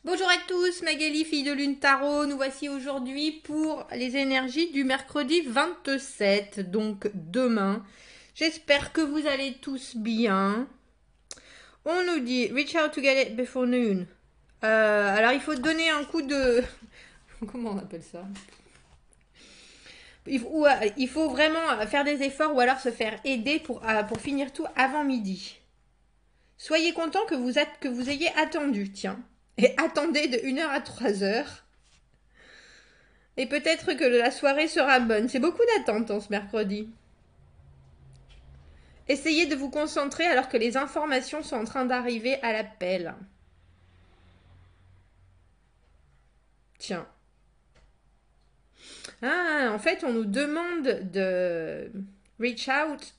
Bonjour à tous, Magali, fille de Lune Tarot. Nous voici aujourd'hui pour les énergies du mercredi 27, donc demain. J'espère que vous allez tous bien. On nous dit reach out to get it before noon. Alors il faut donner un coup de... Comment on appelle ça? Il faut vraiment faire des efforts ou alors se faire aider pour finir tout avant midi. Soyez content que vous ayez attendu, tiens. Et attendez de 1h à 3h. Et peut-être que la soirée sera bonne. C'est beaucoup d'attente en ce mercredi. Essayez de vous concentrer alors que les informations sont en train d'arriver à l'appel. Tiens. Ah, en fait, on nous demande de reach out.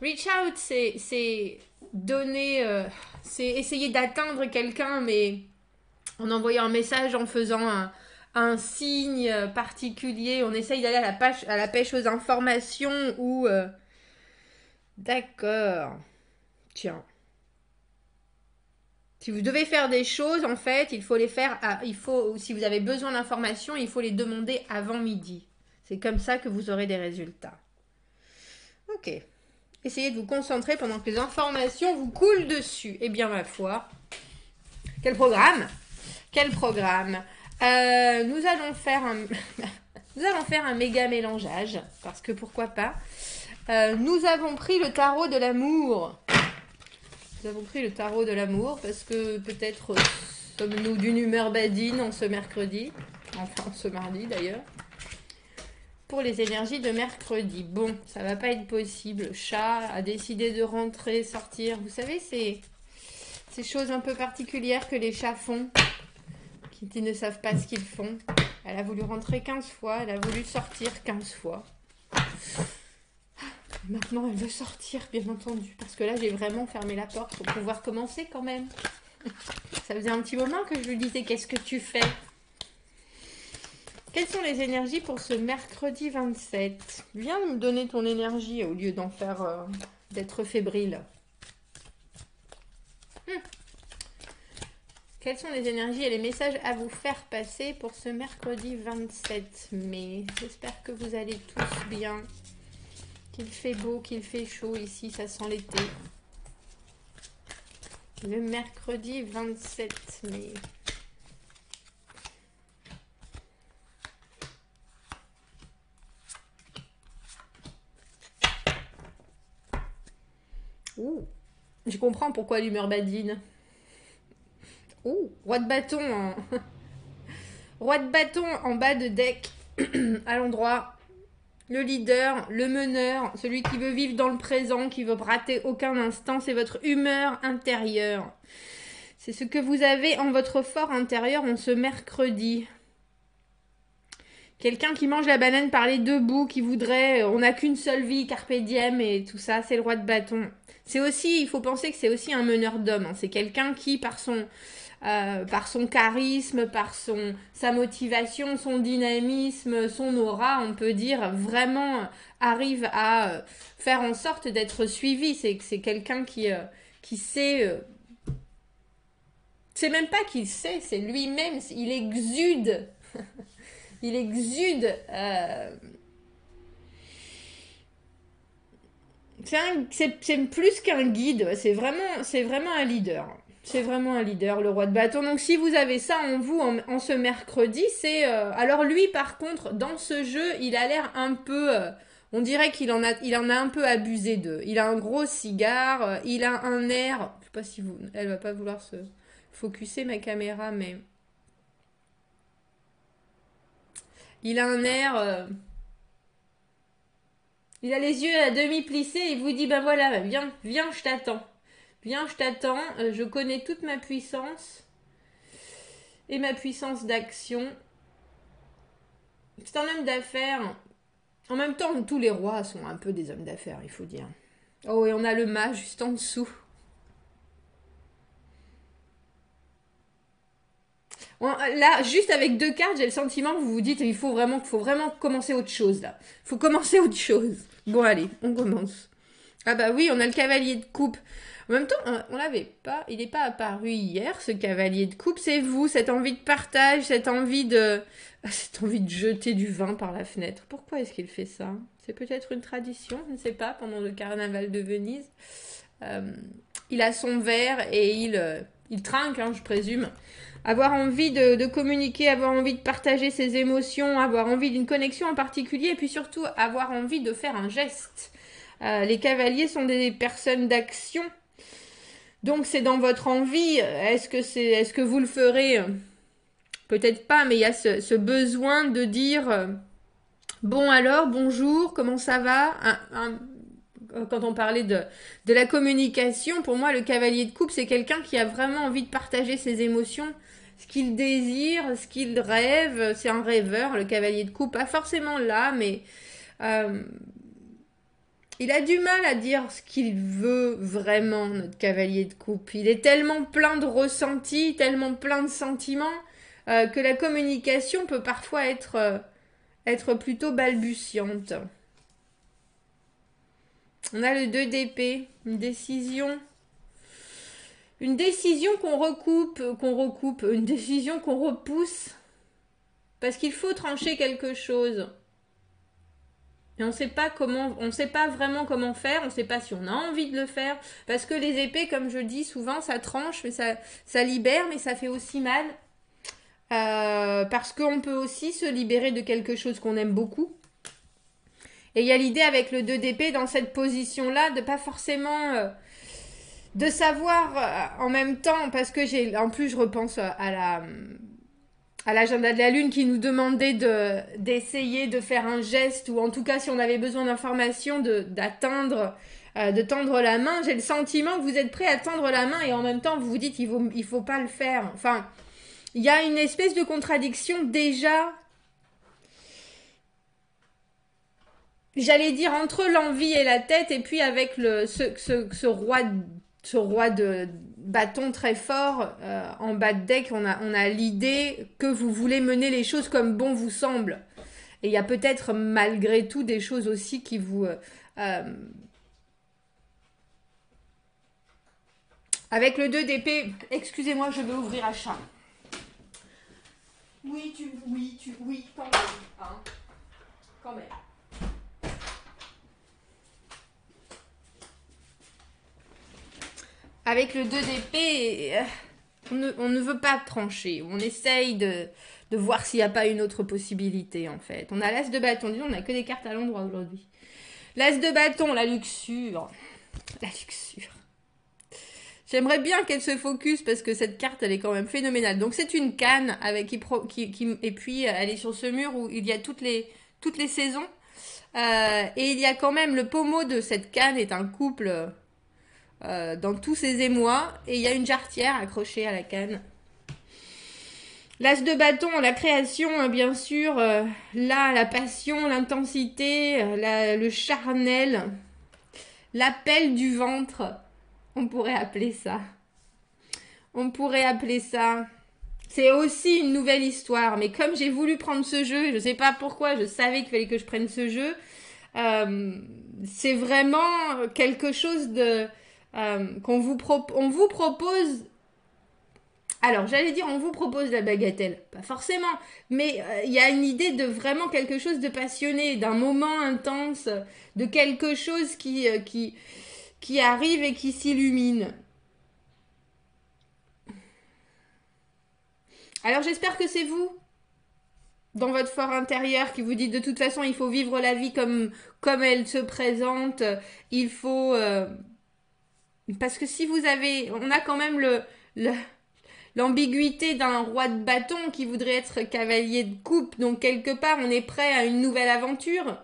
Reach out, c'est donner... c'est essayer d'atteindre quelqu'un, mais en envoyant un message, en faisant un signe particulier. On essaye d'aller à la pêche aux informations ou... D'accord. Tiens. Si vous devez faire des choses, en fait, il faut les faire... si vous avez besoin d'informations, il faut les demander avant midi. C'est comme ça que vous aurez des résultats. Ok. Essayez de vous concentrer pendant que les informations vous coulent dessus. Eh bien, ma foi. Quel programme? Quel programme? Nous allons faire un méga mélangeage, parce que pourquoi pas. Nous avons pris le tarot de l'amour. Nous avons pris le tarot de l'amour, parce que peut-être sommes-nous d'une humeur badine en ce mercredi. Enfin, ce mardi d'ailleurs. Pour les énergies de mercredi. Bon, ça va pas être possible. Le chat a décidé de rentrer, sortir. Vous savez, ces choses un peu particulières que les chats font, qui ne savent pas ce qu'ils font. Elle a voulu rentrer 15 fois, elle a voulu sortir 15 fois. Maintenant, elle veut sortir, bien entendu. Parce que là, j'ai vraiment fermé la porte pour pouvoir commencer quand même. Ça faisait un petit moment que je lui disais, qu'est-ce que tu fais? Quelles sont les énergies pour ce mercredi 27? Viens me donner ton énergie au lieu d'en faire... d'être fébrile. Quelles sont les énergies et les messages à vous faire passer pour ce mercredi 27 mai? J'espère que vous allez tous bien. Qu'il fait beau, qu'il fait chaud ici, ça sent l'été. Le mercredi 27 mai. Ouh, je comprends pourquoi l'humeur badine. Ouh, roi de bâton en... roi de bâton en bas de deck, à l'endroit. Le leader, le meneur, celui qui veut vivre dans le présent, qui veut rater aucun instant, c'est votre humeur intérieure. C'est ce que vous avez en votre fort intérieur en ce mercredi. Quelqu'un qui mange la banane par les deux bouts, qui voudrait, on n'a qu'une seule vie, carpe diem et tout ça, c'est le roi de bâton. C'est aussi, il faut penser que c'est aussi un meneur d'hommes. Hein. C'est quelqu'un qui, par son charisme, par sa motivation, son dynamisme, son aura, on peut dire, vraiment arrive à faire en sorte d'être suivi. C'est quelqu'un qui sait... c'est même pas qu'il sait, c'est lui-même, il exude... il exude... c'est plus qu'un guide, c'est vraiment un leader. C'est vraiment un leader, le roi de bâton. Donc si vous avez ça en vous en ce mercredi, c'est... alors lui, par contre, dans ce jeu, il a l'air un peu... on dirait qu'il en a un peu abusé d'eux. Il a un gros cigare, il a un air... Je sais pas si vous... Elle va pas vouloir se focuser, ma caméra, mais... Il a un air... il a les yeux à demi plissés et il vous dit, ben voilà, viens, je t'attends. Viens, je t'attends, je connais toute ma puissance et ma puissance d'action. C'est un homme d'affaires. En même temps, tous les rois sont un peu des hommes d'affaires, il faut dire. Oh, et on a le mât juste en dessous. Là, juste avec 2 cartes, j'ai le sentiment que vous vous dites, il faut vraiment commencer autre chose, là. Faut commencer autre chose. Bon, allez, on commence. Ah bah oui, on a le cavalier de coupe. En même temps, on l'avait pas, il n'est pas apparu hier, ce cavalier de coupe. C'est vous, cette envie de partage, cette envie de jeter du vin par la fenêtre. Pourquoi est-ce qu'il fait ça? C'est peut-être une tradition, je ne sais pas, pendant le carnaval de Venise. Il a son verre et il trinque, hein, je présume. Avoir envie de communiquer, avoir envie de partager ses émotions, avoir envie d'une connexion en particulier, et puis surtout avoir envie de faire un geste. Les cavaliers sont des personnes d'action. Donc c'est dans votre envie. Est-ce que vous le ferez? Peut-être pas, mais il y a ce besoin de dire bon alors, bonjour, comment ça va? Quand on parlait de la communication, pour moi, le cavalier de coupe, c'est quelqu'un qui a vraiment envie de partager ses émotions, ce qu'il désire, ce qu'il rêve. C'est un rêveur, le cavalier de coupe. Pas forcément là, mais il a du mal à dire ce qu'il veut vraiment, notre cavalier de coupe. Il est tellement plein de ressentis, tellement plein de sentiments, que la communication peut parfois être plutôt balbutiante. On a le 2 d'épée, une décision. Une décision qu'on recoupe, une décision qu'on repousse. Parce qu'il faut trancher quelque chose. Et on sait pas vraiment comment faire, on sait pas si on a envie de le faire, parce que les épées, comme je dis souvent, ça tranche, mais ça libère, mais ça fait aussi mal. Parce qu'on peut aussi se libérer de quelque chose qu'on aime beaucoup. Et il y a l'idée avec le 2 d'épée dans cette position-là de pas forcément de savoir en même temps, parce que en plus je repense à l'agenda de la Lune qui nous demandait d'essayer de faire un geste, ou en tout cas si on avait besoin d'informations, de tendre la main. J'ai le sentiment que vous êtes prêt à tendre la main et en même temps vous vous dites il faut pas le faire. Enfin, il y a une espèce de contradiction déjà, j'allais dire, entre l'envie et la tête, et puis avec ce roi de bâton très fort en bas de deck. On a l'idée que vous voulez mener les choses comme bon vous semble. Et il y a peut-être malgré tout des choses aussi qui vous... Avec le 2 d'épée, excusez-moi, je vais ouvrir un chat. Oui, quand même. Hein. Quand même. Avec le 2 d'épée, on ne veut pas trancher. On essaye de voir s'il n'y a pas une autre possibilité, en fait. On a l'as de bâton. Disons, on n'a que des cartes à l'endroit aujourd'hui. L'as de bâton, la luxure. La luxure. J'aimerais bien qu'elle se focus parce que cette carte, elle est quand même phénoménale. Donc, c'est une canne avec et puis, elle est sur ce mur où il y a toutes les saisons. Et il y a quand même le pommeau de cette canne est un couple... dans tous ses émois, et il y a une jarretière accrochée à la canne. L'as de bâton, la création, bien sûr, là, la passion, l'intensité, le charnel, l'appel du ventre, on pourrait appeler ça. On pourrait appeler ça. C'est aussi une nouvelle histoire, mais comme j'ai voulu prendre ce jeu, je sais pas pourquoi, je savais qu'il fallait que je prenne ce jeu, c'est vraiment quelque chose de... on vous propose, alors j'allais dire on vous propose la bagatelle, pas forcément, mais il y a une idée de vraiment quelque chose de passionné, d'un moment intense, de quelque chose qui arrive et qui s'illumine. Alors j'espère que c'est vous, dans votre fort intérieur, qui vous dites de toute façon il faut vivre la vie comme elle se présente, il faut... parce que si vous avez... On a quand même l'ambiguïté d'un roi de bâton qui voudrait être cavalier de coupe. Donc quelque part, on est prêt à une nouvelle aventure.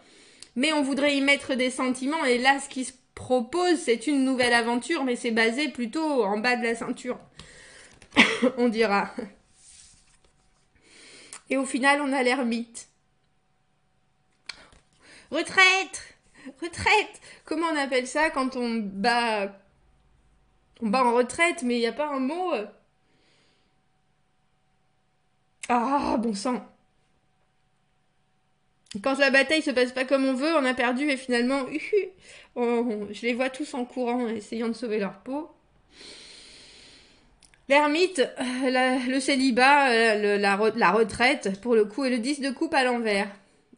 Mais on voudrait y mettre des sentiments. Et là, ce qui se propose, c'est une nouvelle aventure. Mais c'est basé plutôt en bas de la ceinture. On dira. Et au final, on a l'ermite. Retraite! Retraite! Comment on appelle ça quand on bat... On bat en retraite, mais il n'y a pas un mot. Ah, bon sang. Quand la bataille se passe pas comme on veut, on a perdu et finalement, je les vois tous en courant, essayant de sauver leur peau. L'ermite, le célibat, la retraite, pour le coup, et le 10 de coupe à l'envers.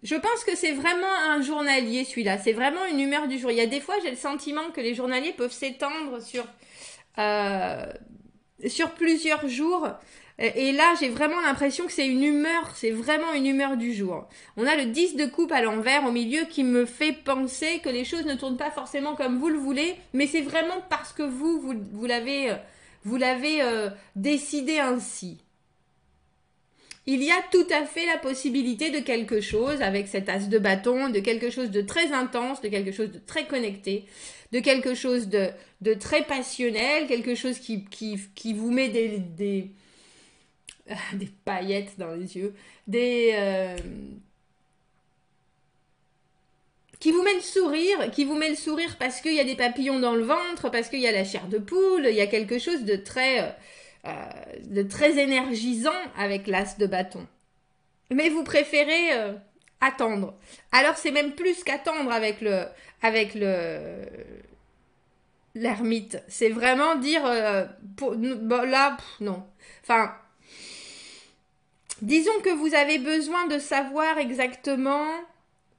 Je pense que c'est vraiment un journalier, celui-là. C'est vraiment une humeur du jour. Il y a des fois, j'ai le sentiment que les journaliers peuvent s'étendre sur plusieurs jours. Et là, j'ai vraiment l'impression que c'est une humeur, c'est vraiment une humeur du jour. On a le 10 de coupe à l'envers au milieu qui me fait penser que les choses ne tournent pas forcément comme vous le voulez, mais c'est vraiment parce que vous l'avez décidé ainsi. Il y a tout à fait la possibilité de quelque chose avec cet as de bâton, de quelque chose de très intense, de quelque chose de très connecté, de quelque chose de très passionnel, quelque chose qui vous met des paillettes dans les yeux, qui vous met le sourire parce qu'il y a des papillons dans le ventre, parce qu'il y a la chair de poule, il y a quelque chose de très énergisant avec l'as de bâton. Mais vous préférez attendre. Alors c'est même plus qu'attendre avec l'ermite. C'est vraiment dire là, non. Enfin, disons que vous avez besoin de savoir exactement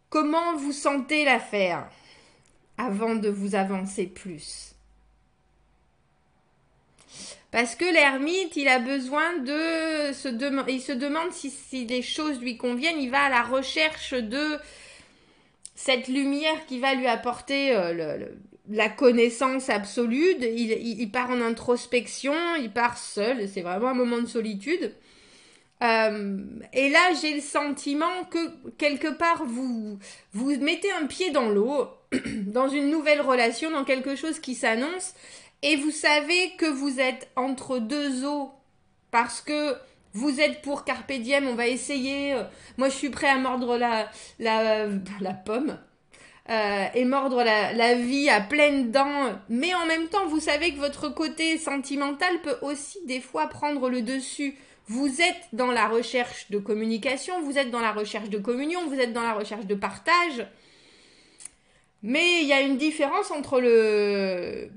comment vous sentez l'affaire avant de vous avancer plus. Parce que l'ermite, il a besoin il se demande si les choses lui conviennent, il va à la recherche de cette lumière qui va lui apporter la connaissance absolue. Il part en introspection, il part seul, c'est vraiment un moment de solitude. Et là, j'ai le sentiment que quelque part, vous mettez un pied dans l'eau, dans une nouvelle relation, dans quelque chose qui s'annonce, et vous savez que vous êtes entre deux eaux, parce que vous êtes pour Carpe Diem, on va essayer, moi je suis prêt à mordre la pomme, et mordre la vie à pleines dents, mais en même temps, vous savez que votre côté sentimental peut aussi des fois prendre le dessus. Vous êtes dans la recherche de communication, vous êtes dans la recherche de communion, vous êtes dans la recherche de partage. Mais il y a une différence entre le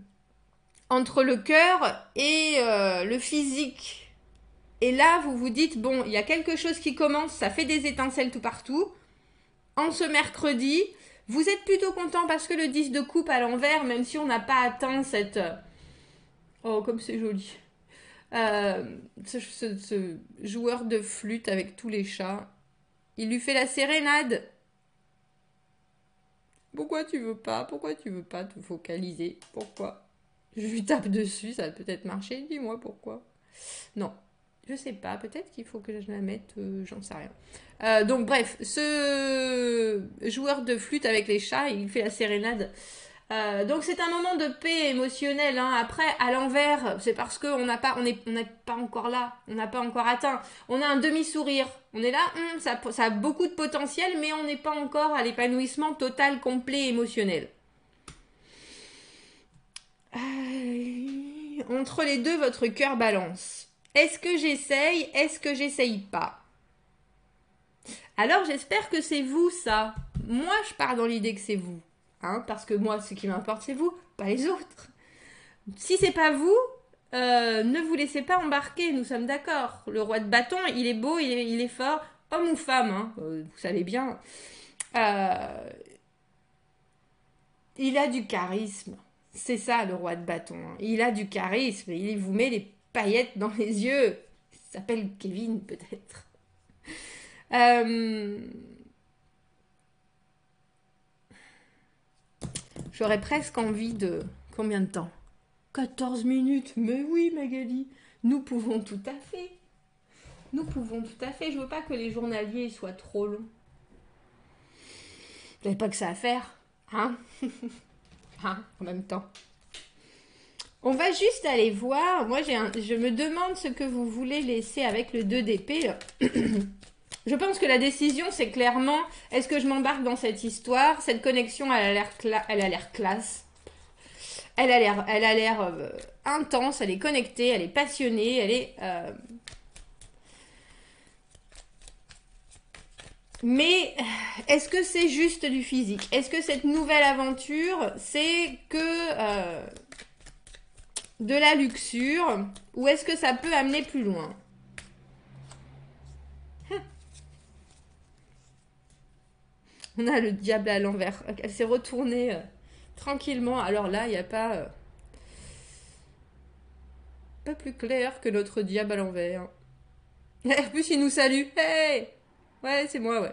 cœur et le physique. Et là, vous vous dites, bon, il y a quelque chose qui commence, ça fait des étincelles tout partout. En ce mercredi, vous êtes plutôt content parce que le 10 de coupe à l'envers, même si on n'a pas atteint cette... Oh, comme c'est joli. Ce joueur de flûte avec tous les chats, il lui fait la sérénade. Pourquoi tu veux pas te focaliser? Pourquoi? Je lui tape dessus, ça va peut-être marcher. Dis-moi pourquoi. Non, je sais pas. Peut-être qu'il faut que je la mette, j'en sais rien. Donc bref, ce joueur de flûte avec les chats, il fait la sérénade. Donc c'est un moment de paix émotionnelle. Hein. Après, à l'envers, c'est parce qu'on n'est pas encore là, on n'a pas encore atteint. On a un demi-sourire. On est là, ça a beaucoup de potentiel, mais on n'est pas encore à l'épanouissement total, complet, émotionnel. Entre les deux, votre cœur balance. Est-ce que j'essaye? Est-ce que j'essaye pas? Alors j'espère que c'est vous ça. Moi, je pars dans l'idée que c'est vous. Hein, parce que moi, ce qui m'importe, c'est vous, pas les autres. Si c'est pas vous, ne vous laissez pas embarquer, nous sommes d'accord. Le roi de bâton, il est beau, il est fort, homme ou femme, hein, vous savez bien. Il a du charisme. C'est ça, le roi de bâton. Hein. Il a du charisme, il vous met des paillettes dans les yeux. Il s'appelle Kevin, peut-être. J'aurais presque envie de... Combien de temps? 14 minutes. Mais oui, Magali. Nous pouvons tout à fait. Nous pouvons tout à fait. Je veux pas que les journaliers soient trop longs. Vous n'avez pas que ça à faire. Hein? Hein? En même temps. On va juste aller voir. Moi, je me demande ce que vous voulez laisser avec le 2 d'épée. Je pense que la décision, c'est clairement, est-ce que je m'embarque dans cette histoire? Cette connexion, elle a l'air classe. Elle a l'air intense, elle est connectée, elle est passionnée, elle est... Mais est-ce que c'est juste du physique? Est-ce que cette nouvelle aventure, c'est que de la luxure? Ou est-ce que ça peut amener plus loin? On a le diable à l'envers. Elle s'est retournée tranquillement. Alors là, il n'y a pas plus clair que notre diable à l'envers. En plus, il nous salue. Hey! Ouais, c'est moi, ouais.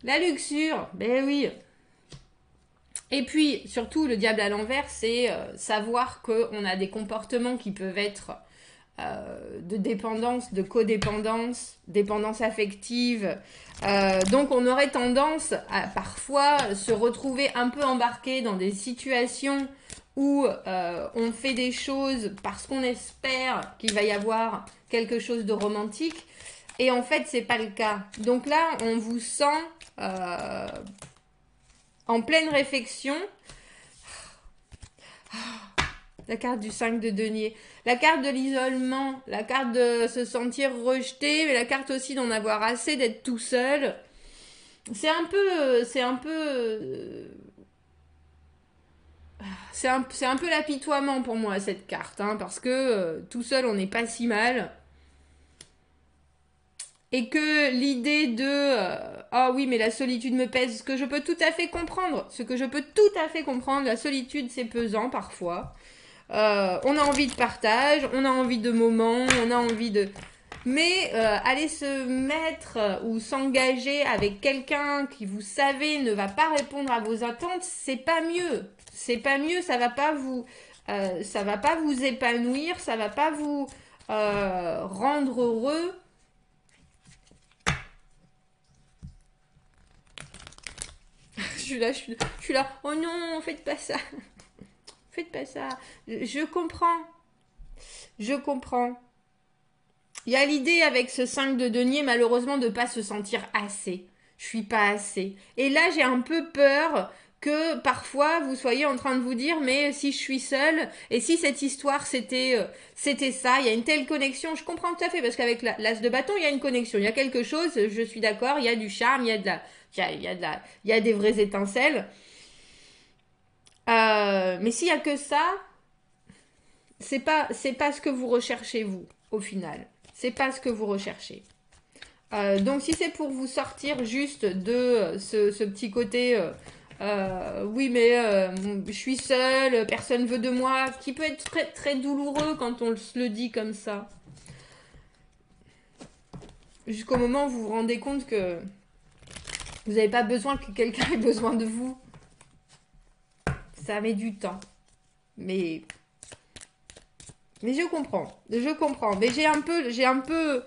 La luxure, ben oui. Et puis, surtout, le diable à l'envers, c'est savoir qu'on a des comportements qui peuvent être de dépendance, de codépendance, dépendance affective. Donc, on aurait tendance à parfois se retrouver un peu embarqué dans des situations où on fait des choses parce qu'on espère qu'il va y avoir quelque chose de romantique. Et en fait, c'est pas le cas. Donc là, on vous sent en pleine réflexion. La carte du 5 de denier. La carte de l'isolement. La carte de se sentir rejeté. Mais la carte aussi d'en avoir assez d'être tout seul. C'est un peu... C'est un peu l'apitoiement pour moi, cette carte. Hein, parce que tout seul, on n'est pas si mal. Et que l'idée de ah oui, mais la solitude me pèse, ce que je peux tout à fait comprendre, la solitude c'est pesant parfois. On a envie de partage, on a envie de moments, on a envie de... Mais aller se mettre ou s'engager avec quelqu'un qui vous savez ne va pas répondre à vos attentes, c'est pas mieux. C'est pas mieux, ça va pas vous épanouir, ça va pas vous rendre heureux. Je suis là. Oh non, faites pas ça. Faites pas ça. Je comprends. Je comprends. Il y a l'idée avec ce 5 de denier, malheureusement, de pas se sentir assez. Je suis pas assez. Et là, j'ai un peu peur que parfois vous soyez en train de vous dire mais si je suis seule et si cette histoire c'était ça, il y a une telle connexion, je comprends tout à fait parce qu'avec l'as de bâton il y a une connexion, il y a quelque chose, je suis d'accord, il y a du charme, il y a de la il y a des vraies étincelles. Mais s'il y a que ça, c'est pas ce que vous recherchez vous au final. C'est pas ce que vous recherchez. Donc si c'est pour vous sortir juste de ce petit côté oui mais je suis seule, personne veut de moi, qui peut être très très douloureux quand on se le dit comme ça. Jusqu'au moment où vous vous rendez compte que vous n'avez pas besoin que quelqu'un ait besoin de vous. Ça met du temps. Mais je comprends. Mais j'ai un peu...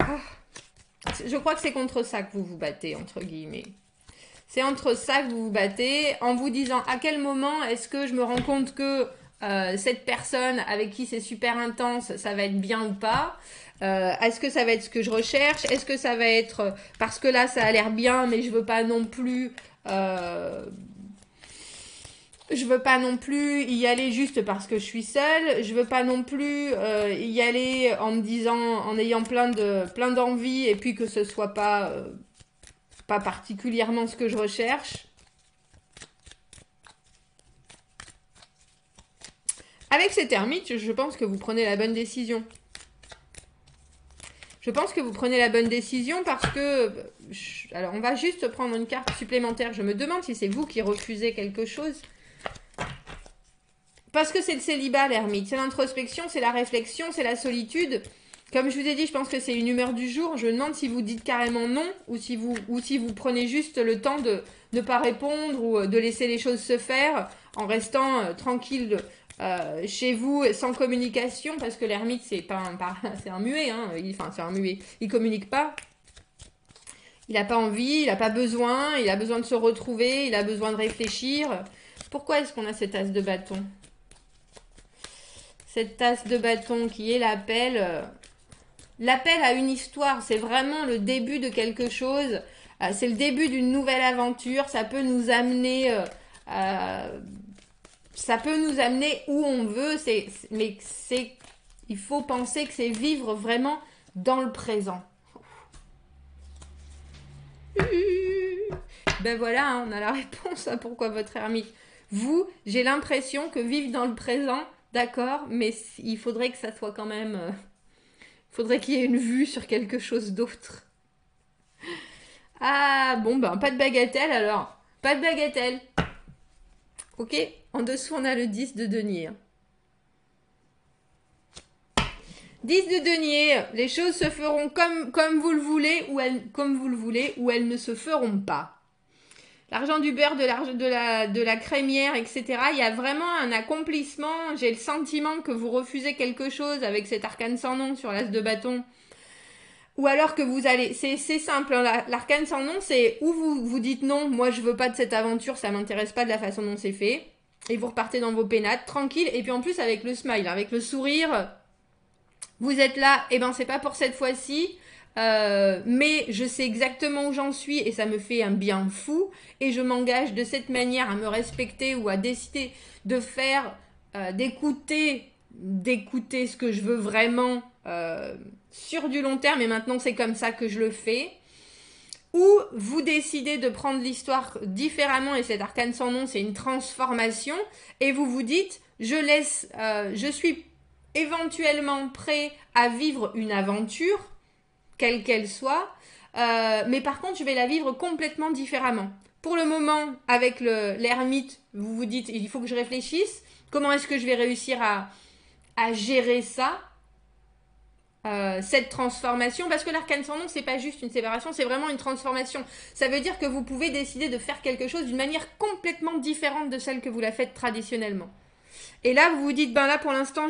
Ah, je crois que c'est contre ça que vous vous battez, entre guillemets. C'est entre ça que vous vous battez en vous disant à quel moment est-ce que je me rends compte que cette personne avec qui c'est super intense, ça va être bien ou pas. Est-ce que ça va être ce que je recherche? Est-ce que ça va être parce que là ça a l'air bien mais je veux pas non plus y aller juste parce que je suis seule. Je veux pas non plus y aller en me disant, en ayant plein d'envie et puis que ce soit pas particulièrement ce que je recherche. Avec cette ermite, je pense que vous prenez la bonne décision. Je pense que vous prenez la bonne décision parce que... Alors, on va juste prendre une carte supplémentaire. Je me demande si c'est vous qui refusez quelque chose. Parce que c'est le célibat, l'ermite. C'est l'introspection, c'est la réflexion, c'est la solitude. Comme je vous ai dit, je pense que c'est une humeur du jour. Je me demande si vous dites carrément non ou si vous prenez juste le temps de ne pas répondre ou de laisser les choses se faire en restant tranquille chez vous sans communication parce que l'ermite c'est c'est un muet, hein. C'est un muet. Il communique pas. Il n'a pas envie, il n'a pas besoin, il a besoin de se retrouver, il a besoin de réfléchir. Pourquoi est-ce qu'on a cette tasse de bâton? Cette tasse de bâton qui est l'appel. L'appel à une histoire, c'est vraiment le début de quelque chose. C'est le début d'une nouvelle aventure. Ça peut nous amener, où on veut. Il faut penser que c'est vivre vraiment dans le présent. Ben voilà, hein, on a la réponse à pourquoi votre ermite. Vous, j'ai l'impression que vivre dans le présent, d'accord, mais il faudrait que ça soit quand même... il faudrait qu'il y ait une vue sur quelque chose d'autre. Ah, bon, ben, pas de bagatelle alors. Pas de bagatelle. Ok, en dessous, on a le 10 de denier. 10 de denier, les choses se feront comme vous le voulez ou elles ne se feront pas. L'argent du beurre, de la crémière, etc. Il y a vraiment un accomplissement. J'ai le sentiment que vous refusez quelque chose avec cet arcane sans nom sur l'as de bâton. Ou alors que vous allez... C'est simple, hein, l'arcane sans nom, c'est où vous dites non, moi je veux pas de cette aventure, ça m'intéresse pas de la façon dont c'est fait. Et vous repartez dans vos pénates, tranquille. Et puis en plus avec le smile, avec le sourire, vous êtes là, et ben c'est pas pour cette fois-ci. Mais je sais exactement où j'en suis et ça me fait un bien fou et je m'engage de cette manière à me respecter ou à décider de faire, d'écouter ce que je veux vraiment sur du long terme et maintenant c'est comme ça que je le fais. Ou vous décidez de prendre l'histoire différemment et cet arcane sans nom c'est une transformation et vous vous dites je suis éventuellement prêt à vivre une aventure quelle qu'elle soit, mais par contre je vais la vivre complètement différemment. Pour le moment, avec l'ermite, vous vous dites il faut que je réfléchisse, comment est-ce que je vais réussir à gérer ça, cette transformation, parce que l'arcane sans nom c'est pas juste une séparation, c'est vraiment une transformation. Ça veut dire que vous pouvez décider de faire quelque chose d'une manière complètement différente de celle que vous la faites traditionnellement. Et là vous vous dites ben là pour l'instant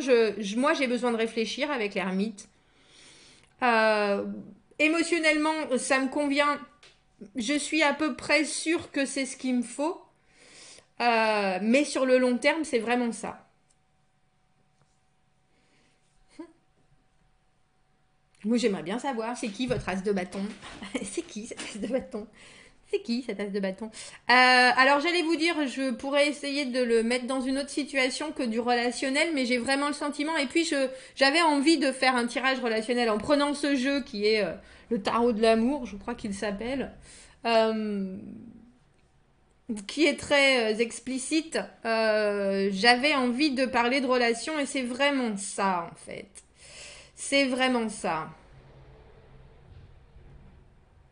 moi j'ai besoin de réfléchir avec l'ermite. Émotionnellement, ça me convient. Je suis à peu près sûre que c'est ce qu'il me faut. Mais sur le long terme, c'est vraiment ça. Moi, j'aimerais bien savoir, c'est qui votre as de bâton? C'est qui cet as de bâton? C'est qui cet as de bâton? Alors j'allais vous dire, je pourrais essayer de le mettre dans une autre situation que du relationnel, mais j'ai vraiment le sentiment. Et puis j'avais envie de faire un tirage relationnel en prenant ce jeu qui est le tarot de l'amour, je crois qu'il s'appelle, qui est très explicite. J'avais envie de parler de relation et c'est vraiment ça en fait. C'est vraiment ça.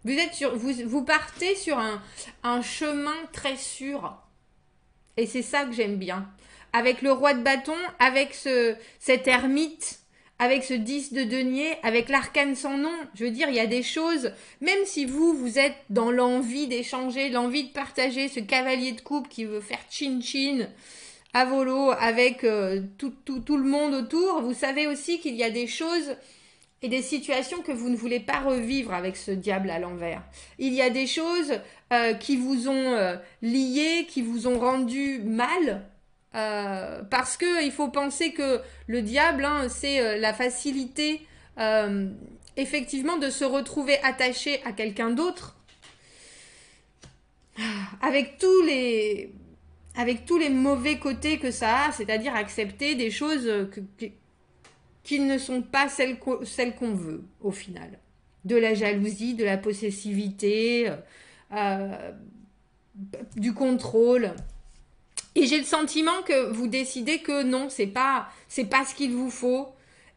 Vous partez sur un chemin très sûr. Et c'est ça que j'aime bien. Avec le roi de bâton, avec cet ermite, avec ce 10 de denier, avec l'arcane sans nom. Je veux dire, il y a des choses, même si vous êtes dans l'envie d'échanger, l'envie de partager, ce cavalier de coupe qui veut faire chin-chin à volo avec tout le monde autour, vous savez aussi qu'il y a des choses et des situations que vous ne voulez pas revivre avec ce diable à l'envers. Il y a des choses qui vous ont lié, qui vous ont rendu mal, parce que il faut penser que le diable, hein, c'est la facilité, effectivement, de se retrouver attaché à quelqu'un d'autre, avec tous les mauvais côtés que ça a, c'est-à-dire accepter des choses qui ne sont pas celles qu'on veut, au final. De la jalousie, de la possessivité, du contrôle. Et j'ai le sentiment que vous décidez que non, c'est pas ce qu'il vous faut.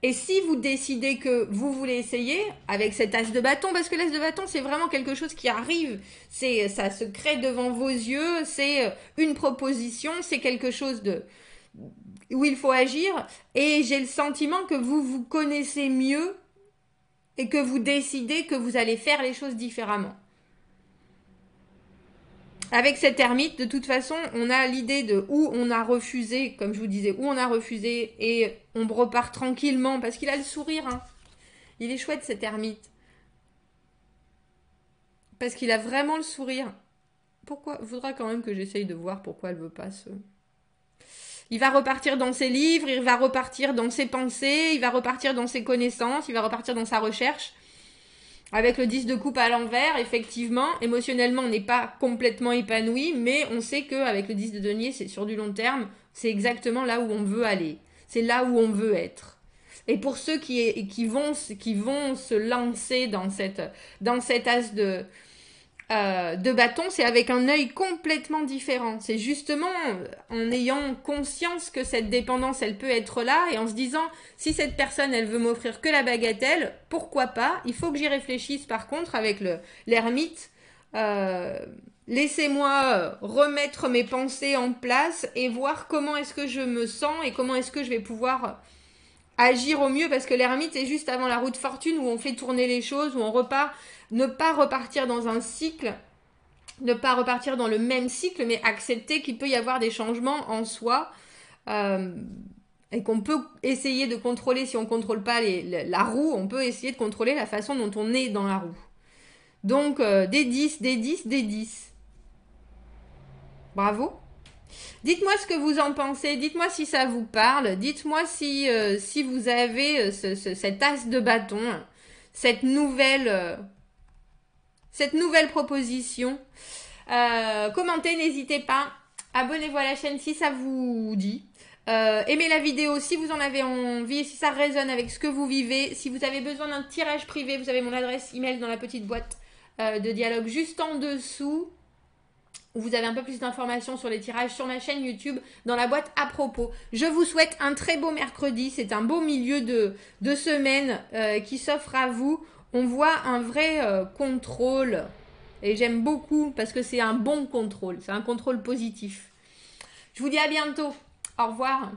Et si vous décidez que vous voulez essayer avec cet as de bâton, parce que l'as de bâton, c'est vraiment quelque chose qui arrive, ça se crée devant vos yeux, c'est une proposition, c'est quelque chose où il faut agir. Et j'ai le sentiment que vous vous connaissez mieux et que vous décidez que vous allez faire les choses différemment. Avec cette ermite, de toute façon, on a l'idée de où on a refusé, comme je vous disais, où on a refusé, et on repart tranquillement, parce qu'il a le sourire, hein. Il est chouette, cet ermite. Parce qu'il a vraiment le sourire. Pourquoi? Il faudra quand même que j'essaye de voir pourquoi elle veut pas se... Il va repartir dans ses livres, il va repartir dans ses pensées, il va repartir dans ses connaissances, il va repartir dans sa recherche. Avec le 10 de coupe à l'envers, effectivement, émotionnellement, on n'est pas complètement épanoui, mais on sait qu'avec le 10 de denier, c'est sur du long terme, c'est exactement là où on veut aller. C'est là où on veut être. Et pour ceux qui vont se lancer dans cet as de bâton, c'est avec un œil complètement différent. C'est justement en ayant conscience que cette dépendance, elle peut être là, et en se disant, si cette personne, elle veut m'offrir que la bagatelle, pourquoi pas? Il faut que j'y réfléchisse par contre avec l'ermite. Laissez-moi remettre mes pensées en place et voir comment est-ce que je me sens et comment est-ce que je vais pouvoir agir au mieux, parce que l'ermite est juste avant la roue de fortune où on fait tourner les choses, où on repart, ne pas repartir dans un cycle, ne pas repartir dans le même cycle, mais accepter qu'il peut y avoir des changements en soi et qu'on peut essayer de contrôler. Si on ne contrôle pas la roue, on peut essayer de contrôler la façon dont on est dans la roue. Donc des 10, des 10, des 10. Bravo. Dites-moi ce que vous en pensez, dites-moi si ça vous parle, dites-moi si vous avez cet as de bâton, cette nouvelle proposition. Commentez, n'hésitez pas. Abonnez-vous à la chaîne si ça vous dit. Aimez la vidéo si vous en avez envie, si ça résonne avec ce que vous vivez. Si vous avez besoin d'un tirage privé, vous avez mon adresse email dans la petite boîte de dialogue juste en dessous. Vous avez un peu plus d'informations sur les tirages sur ma chaîne YouTube, dans la boîte à propos. Je vous souhaite un très beau mercredi. C'est un beau milieu de semaine qui s'offre à vous. On voit un vrai contrôle. Et j'aime beaucoup parce que c'est un bon contrôle. C'est un contrôle positif. Je vous dis à bientôt. Au revoir.